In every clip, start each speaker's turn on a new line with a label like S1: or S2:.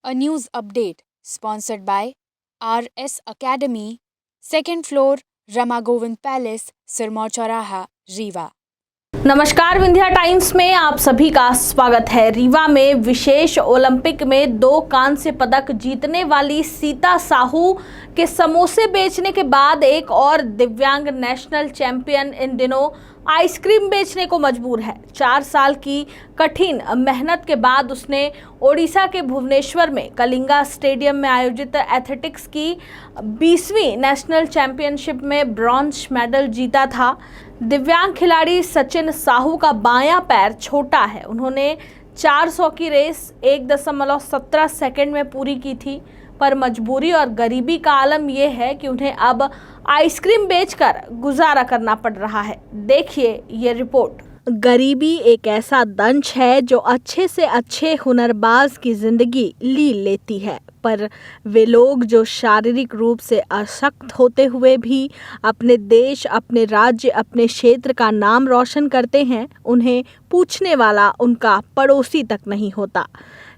S1: A news update sponsored by RS Academy, second floor, Rama Govind Palace, Sirmaur Chauraha, Rewa.
S2: नमस्कार, Vindhya times में आप सभी का स्वागत है। रीवा में विशेष ओलंपिक में 2 कांस्य पदक जीतने वाली सीता साहू के समोसे बेचने के बाद एक और दिव्यांग नेशनल चैंपियन इन दिनों आइसक्रीम बेचने को मजबूर है। 4 साल की कठिन मेहनत के बाद उसने ओडिशा के भुवनेश्वर में कलिंगा स्टेडियम में आयोजित एथलेटिक्स की 20वीं नेशनल चैंपियनशिप में ब्रॉन्ज मेडल जीता था। दिव्यांग खिलाड़ी सचिन साहू का बायां पैर छोटा है। उन्होंने 400 की रेस 1.17 सेकंड में पूरी की थी, पर मजबूरी और गरीबी का आलम यह है कि उन्हें अब आइसक्रीम बेचकर गुजारा करना पड़ रहा है। देखिए ये रिपोर्ट। गरीबी एक ऐसा दंश है जो अच्छे से अच्छे हुनरबाज की जिंदगी ली लेती है, पर वे लोग जो शारीरिक रूप से अशक्त होते हुए भी अपने देश, अपने राज्य, अपने क्षेत्र का नाम रोशन करते हैं, उन्हें पूछने वाला उनका पड़ोसी तक नहीं होता।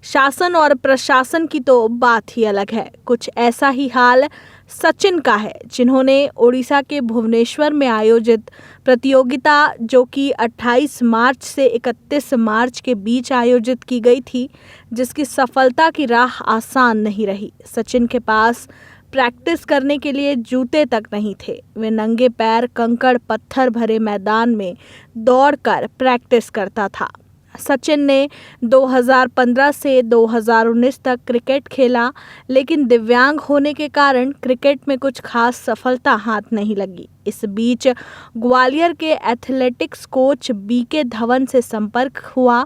S2: शासन और प्रशासन की तो बात ही अलग है। कुछ ऐसा ही हाल सचिन का है, जिन्होंने ओडिशा के भुवनेश्वर में आयोजित प्रतियोगिता, जो कि 28 मार्च से 31 मार्च के बीच आयोजित की गई थी, जिसकी सफलता की राह आसान नहीं रही। सचिन के पास प्रैक्टिस करने के लिए जूते तक नहीं थे। वे नंगे पैर कंकड़ पत्थर भरे मैदान में दौड़कर प्रैक्टिस करता था। सचिन ने 2015 से 2019 तक क्रिकेट खेला, लेकिन दिव्यांग होने के कारण क्रिकेट में कुछ खास सफलता हाथ नहीं लगी। इस बीच ग्वालियर के एथलेटिक्स कोच बीके धवन से संपर्क हुआ,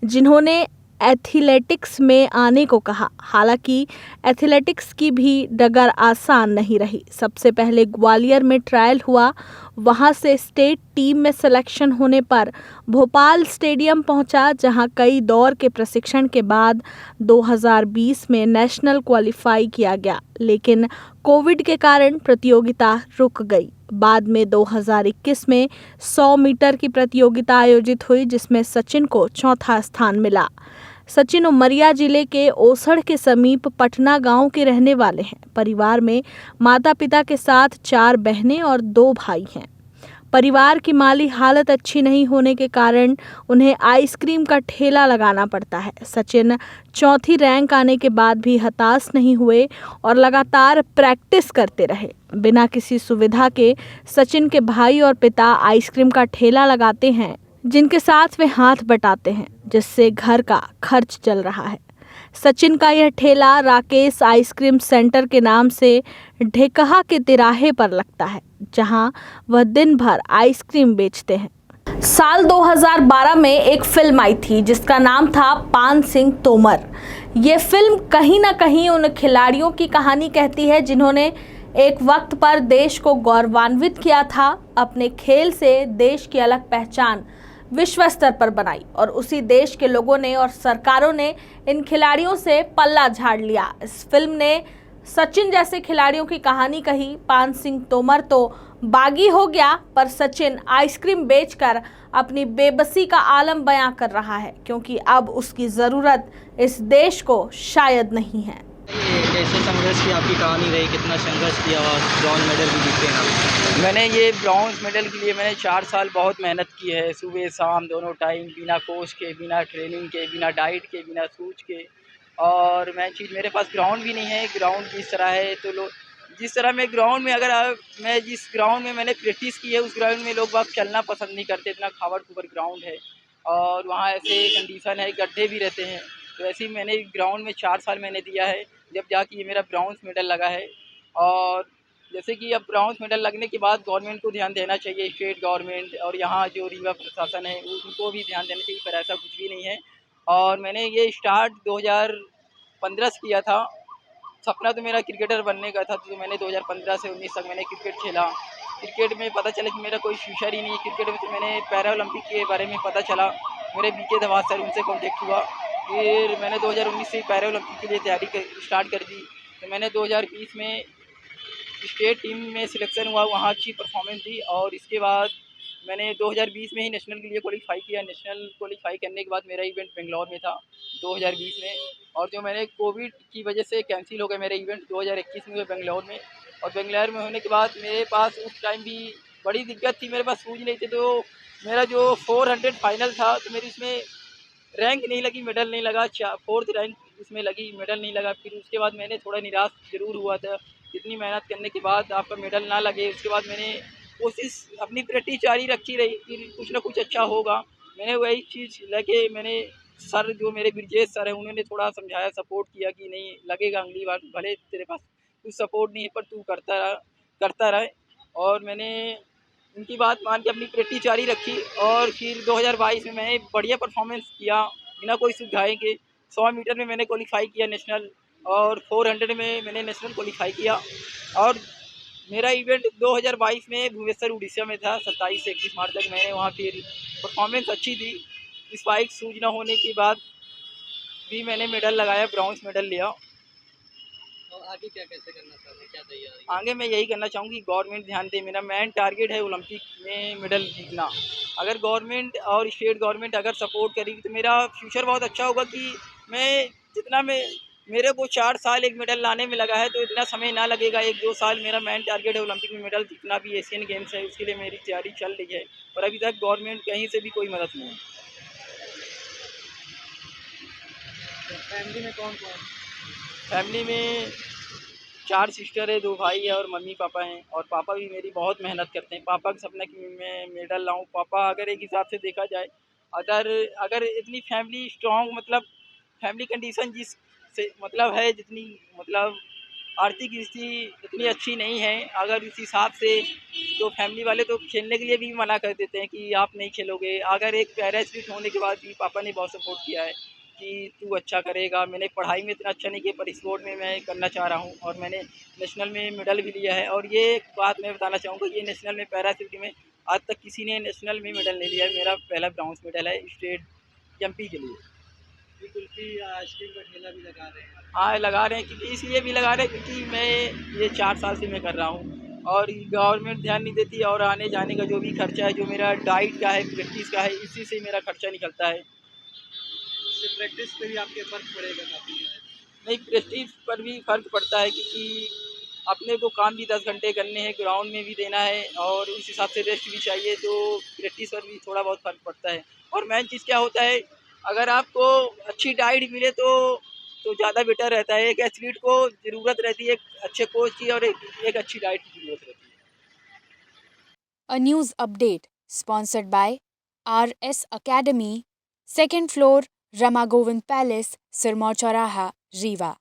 S2: जिन्होंने एथलेटिक्स में आने को कहा। हालांकि एथलेटिक्स की भी डगर आसान नहीं रही। सबसे पहले ग्वालियर में ट्रायल हुआ, वहां से स्टेट टीम में सिलेक्शन होने पर भोपाल स्टेडियम पहुंचा, जहां कई दौर के प्रशिक्षण के बाद 2020 में नेशनल क्वालिफाई किया गया, लेकिन कोविड के कारण प्रतियोगिता रुक गई। बाद में 2021 में 100 मीटर की प्रतियोगिता आयोजित हुई, जिसमें सचिन को चौथा स्थान मिला। सचिन उमरिया जिले के ओसड़ के समीप पटना गांव के रहने वाले हैं। परिवार में माता पिता के साथ 4 बहनें और 2 भाई हैं। परिवार की माली हालत अच्छी नहीं होने के कारण उन्हें आइसक्रीम का ठेला लगाना पड़ता है। सचिन चौथी रैंक आने के बाद भी हताश नहीं हुए और लगातार प्रैक्टिस करते रहे। बिना किसी सुविधा के सचिन के भाई और पिता आइसक्रीम का ठेला लगाते हैं, जिनके साथ वे हाथ बटाते हैं, जिससे घर का खर्च चल रहा है। सचिन का यह ठेला राकेश आइसक्रीम सेंटर के नाम से ढेकहा के तिराहे पर लगता है, जहां वह दिन भर आइसक्रीम बेचते हैं। साल 2012 में एक फिल्म आई थी जिसका नाम था पान सिंह तोमर। ये फिल्म कहीं ना कहीं उन खिलाड़ियों की कहानी कहती है जिन्होंने एक वक्त पर देश को गौरवान्वित किया था। अपने खेल से देश की अलग पहचान विश्व स्तर पर बनाई और उसी देश के लोगों ने और सरकारों ने इन खिलाड़ियों से पल्ला झाड़ लिया। इस फिल्म ने सचिन जैसे खिलाड़ियों की कहानी कही। पान सिंह तोमर तो बागी हो गया, पर सचिन आइसक्रीम बेचकर अपनी बेबसी का आलम बयां कर रहा है, क्योंकि अब उसकी ज़रूरत इस देश को शायद नहीं है।
S3: कैसे संघर्ष की आपकी कहानी रही, कितना संघर्ष किया और ब्रॉन्ज मेडल भी जीते हैं आप? मैंने ये ब्रॉन्ज मेडल के लिए मैंने 4 साल बहुत मेहनत की है, सुबह शाम दोनों टाइम, बिना कोच के, बिना ट्रेनिंग के, बिना डाइट के, बिना शूज के। और मेरे पास ग्राउंड भी नहीं है। ग्राउंड जिस तरह है तो लोग जिस तरह मैं ग्राउंड में मैं जिस ग्राउंड में मैंने प्रैक्टिस की है, उस ग्राउंड में लोग बाग चलना पसंद नहीं करते। इतना खावड़ खुबर ग्राउंड है और वहाँ ऐसे कंडीशन है, गड्ढे भी रहते हैं। तो ऐसे ही मैंने ग्राउंड में 4 साल मैंने दिया है, जब जाके ये मेरा ब्रॉन्ज मेडल लगा है। और जैसे कि अब ब्रॉन्ज मेडल लगने के बाद गवर्नमेंट को ध्यान देना चाहिए, स्टेट गवर्नमेंट और यहाँ जो रीवा प्रशासन है उनको भी ध्यान देना चाहिए, पर ऐसा कुछ भी नहीं है। और मैंने ये स्टार्ट 2015 से किया था। सपना तो मेरा क्रिकेटर बनने का था, तो मैंने 2015 से 19 तक मैंने क्रिकेट खेला। क्रिकेट में पता चला कि मेरा कोई फ्यूचर ही नहीं है क्रिकेट में, तो मैंने पैरा ओलंपिक के बारे में पता चला। मेरे बीके धवास सर, उनसे कॉन्टेक्ट हुआ। फिर मैंने 2019 से पैरा ओलंपिक के लिए तैयारी स्टार्ट कर दी। तो मैंने 2020 में स्टेट टीम में सिलेक्शन हुआ, वहाँ अच्छी परफॉर्मेंस दी। और इसके बाद मैंने 2020 में ही नेशनल के लिए क्वालिफाई किया। नेशनल क्वालिफाई करने के बाद मेरा इवेंट बेंगलोर में था 2020 में, और जो मैंने कोविड की वजह से कैंसिल हो गया मेरा इवेंट 2021 में हुए बेंगलोर में। और बेंगलोर में होने के बाद मेरे पास उस टाइम भी बड़ी दिक्कत थी, मेरे पास शूज़ नहीं थे, तो मेरा जो 400 फाइनल था तो मेरी उसमें रैंक नहीं लगी, मेडल नहीं लगा, 4th रैंक उसमें लगी, मेडल नहीं लगा। फिर उसके बाद मैंने थोड़ा निराश ज़रूर हुआ था, इतनी मेहनत करने के बाद आपका मेडल ना लगे। उसके बाद मैंने कोशिश अपनी प्रैक्टिस जारी रखी रही, फिर कुछ ना कुछ अच्छा होगा। मैंने वही चीज़ लेके मैंने सर जो मेरे ब्रिजेश सर हैं उन्होंने थोड़ा समझाया, सपोर्ट किया कि नहीं लगेगा अगली बार, भले तेरे पास कुछ सपोर्ट नहीं है पर तू करता रहे। और मैंने उनकी बात मान के अपनी प्रैक्टिस जारी रखी, और फिर 2022 में मैंने बढ़िया परफॉर्मेंस किया बिना कोई सुविधाएँ के। 100 मीटर में मैंने क्वालिफ़ाई किया नेशनल, और 400 में मैंने नेशनल क्वालिफ़ाई किया। और मेरा इवेंट 2022 में भुवनेश्वर उड़ीसा में था, 27 से 31 मार्च तक मैंने वहाँ फिर परफॉर्मेंस अच्छी दी। स्पाइक शूज़ ना होने के बाद भी मैंने मेडल लगाया, ब्रॉन्ज़ मेडल लिया।
S4: और आगे क्या कैसे करना चाहते हैं, क्या तैयारी?
S3: आगे मैं यही करना चाहूँगी गवर्नमेंट ध्यान दे, मेरा मेन टारगेट है ओलंपिक में मेडल जीतना। अगर गवर्नमेंट और स्टेट गवर्नमेंट अगर सपोर्ट करेगी तो मेरा फ्यूचर बहुत अच्छा होगा कि मैं जितना मैं मेरे को 4 साल एक मेडल लाने में लगा है तो इतना समय ना लगेगा, 1-2 साल। मेरा मेन टारगेट है ओलंपिक में मेडल, जितना भी एशियन गेम्स है उसके लिए मेरी तैयारी चल रही है, और अभी तक गवर्नमेंट कहीं से भी कोई मदद नहीं है।
S4: फैमिली में कौन-कौन?
S3: फैमिली में 4 सिस्टर है, 2 भाई है और मम्मी-पापा हैं, और पापा भी मेरी बहुत मेहनत करते हैं। पापा का सपना है कि मैं मेडल लाऊँ। पापा अगर एक हिसाब से देखा जाए, अगर अगर इतनी फैमिली स्ट्रॉन्ग, मतलब फैमिली कंडीशन जिस से मतलब है, जितनी मतलब आर्थिक स्थिति इतनी अच्छी नहीं है, अगर उस हिसाब से तो फैमिली वाले तो खेलने के लिए भी मना कर देते हैं कि आप नहीं खेलोगे। अगर एक पैरा एथलीट होने के बाद भी पापा ने बहुत सपोर्ट किया है कि तू अच्छा करेगा। मैंने पढ़ाई में इतना अच्छा नहीं किया पर स्पोर्ट में मैं करना चाह रहा हूँ, और मैंने नेशनल में मेडल भी लिया है। और ये एक बात मैं बताना चाहूँगा, ये नेशनल में पैरा एथलीट में आज तक किसी ने नेशनल में मेडल नहीं लिया है। मेरा पहला ब्रॉन्ज़ मेडल है स्टेट एमपी के लिए।
S4: ये कुल्फ़ी आइसक्रीम का ठेला भी लगा रहे हैं आप।
S3: हाँ, लगा रहे हैं, क्योंकि इसलिए भी लगा रहे हैं क्योंकि मैं ये 4 साल से मैं कर रहा हूँ, और गवर्नमेंट ध्यान नहीं देती, और आने जाने का जो भी खर्चा है, जो मेरा डाइट का है, प्रैक्टिस का है, इसी से मेरा खर्चा निकलता है।
S4: इससे प्रैक्टिस पे भी आपके फ़र्क पड़ेगा काफ़ी।
S3: नहीं, प्रैक्टिस पर भी फ़र्क पड़ता है, क्योंकि अपने को काम भी 10 घंटे करने हैं, ग्राउंड में भी देना है, और उस हिसाब से रेस्ट भी चाहिए, तो प्रैक्टिस पर भी थोड़ा बहुत फ़र्क पड़ता है। और मेन चीज़ क्या होता है, अगर आपको अच्छी डाइट मिले तो ज़्यादा बेटर रहता है। एक एथलीट को ज़रूरत रहती है एक अच्छे कोच की, और एक अच्छी डाइट की ज़रूरत रहती है।
S1: A news update sponsored by RS Academy, second floor, Rama Govind Palace, Sirmaur Chauraha, Rewa.